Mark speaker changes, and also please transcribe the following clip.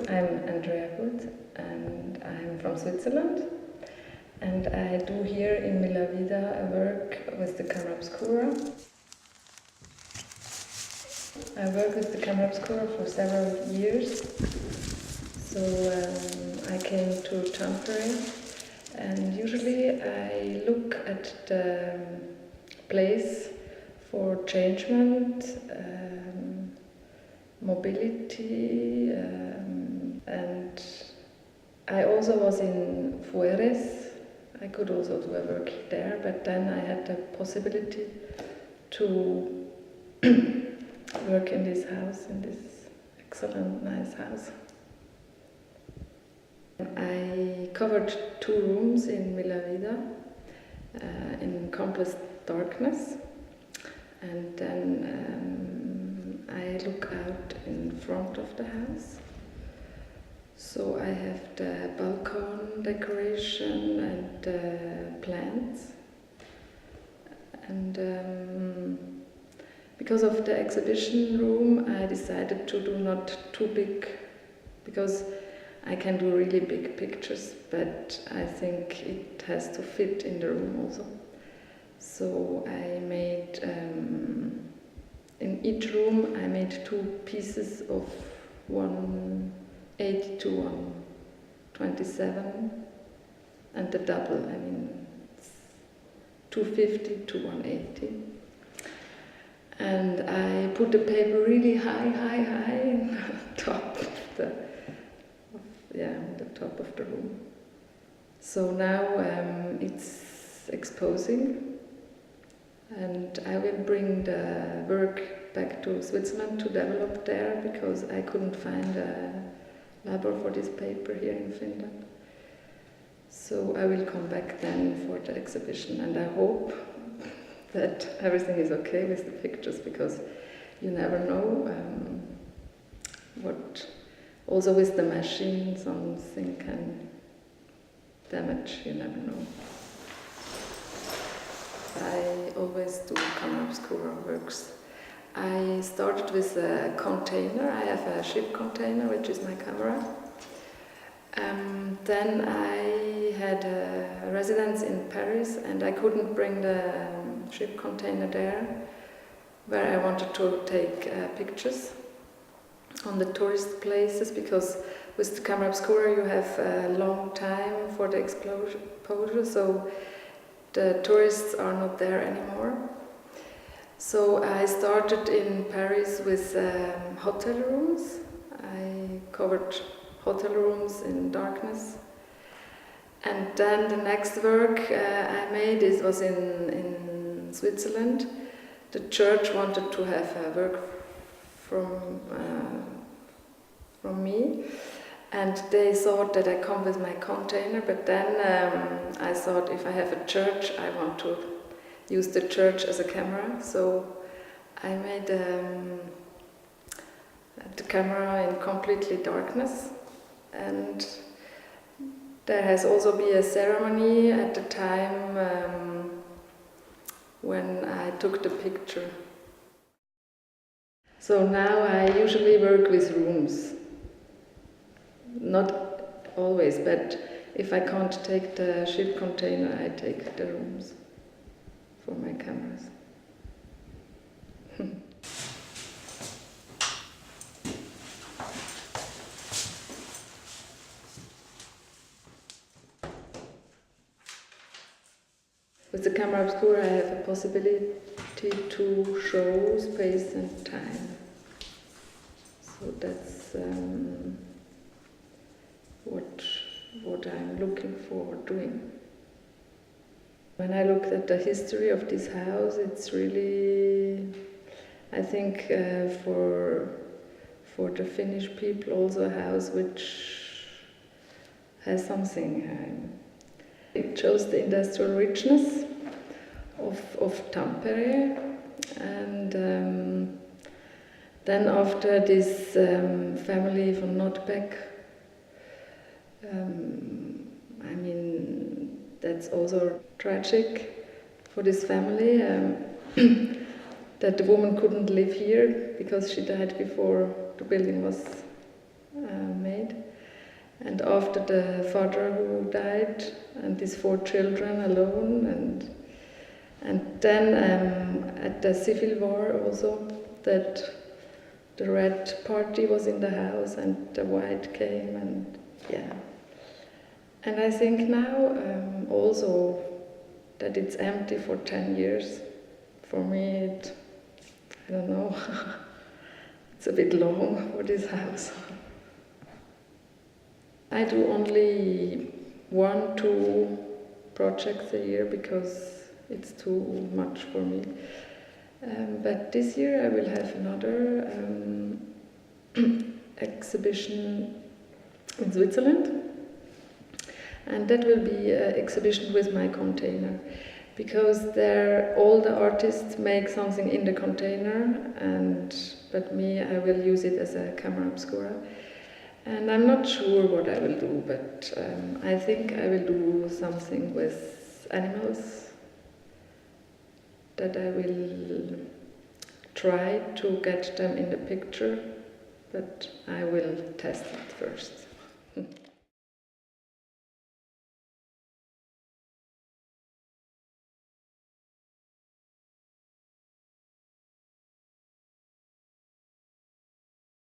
Speaker 1: I'm Andrea Good and I'm from Switzerland, and I do here in Mila Vida a work with the camera obscura. I work with the camera obscura for several years. So I came to Tampere, and usually I look at the place for changement, mobility, and I also was in Fueres. I could also do a work there, but then I had the possibility to work in this house, in this excellent, nice house. I covered 2 rooms in Villa Vida in complete darkness, and then I look out in front of the house. So I have the balcony decoration and plants, and because of the exhibition room I decided to do not too big, because I can do really big pictures, but I think it has to fit in the room also. So I made, in each room I made 2 pieces of 180 to 127, and the double, I mean, it's 250 to 180. And I put the paper really high on top of the top of the room. So now it's exposing, and I will bring the work back to Switzerland to develop there, because I couldn't find a labor for this paper here in Finland. So I will come back then for the exhibition, and I hope that everything is okay with the pictures, because you never know what. Also with the machine, something can damage, you never know. I always do camera obscura works. I started with a container. I have a ship container, which is my camera. Then I had a residence in Paris, and I couldn't bring the ship container there, where I wanted to take pictures on the tourist places, because with the camera obscura you have a long time for the exposure, so the tourists are not there anymore. So I started in Paris with hotel rooms. I covered hotel rooms in darkness, and then the next work I made was in Switzerland. The church wanted to have a work from me, and they thought that I come with my container, but then I thought, if I have a church, I want to use the church as a camera. So I made the camera in completely darkness, and there has also been a ceremony at the time when I took the picture. So now I usually work with rooms. Not always, but if I can't take the ship container, I take the rooms for my cameras. With the camera obscura I have a possibility to show space and time. So that's what I'm looking for doing. When I look at the history of this house, it's really, I think, for the Finnish people, also a house which has something. It shows the industrial richness of Tampere, and then after this family from Nordbeck, I mean, that's also tragic for this family, that the woman couldn't live here because she died before the building was made. And after the father who died, and these 4 children alone, and then at the civil war also, that the Red Party was in the house and the White came, and yeah. And I think now also that it's empty for 10 years. For me, I don't know, it's a bit long for this house. I do only 1-2 projects a year because it's too much for me. But this year I will have another exhibition in Switzerland, and that will be an exhibition with my container, because there all the artists make something in the container, but me, I will use it as a camera obscura. And I'm not sure what I will do, but I think I will do something with animals, that I will try to get them in the picture, but I will test it first.